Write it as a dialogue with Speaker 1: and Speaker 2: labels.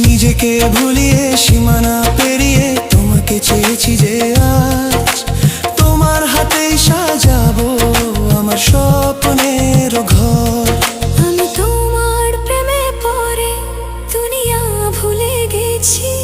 Speaker 1: নিজেকে ভুলিয়ে সীমানা পেরিয়ে তোমাকে চেয়েছি যে আজ তোমার হাতেই সাজাবো আমার স্বপ্নের ঘর।
Speaker 2: আমি তোমার প্রেমে পড়ে দুনিয়া ভুলে গেছি।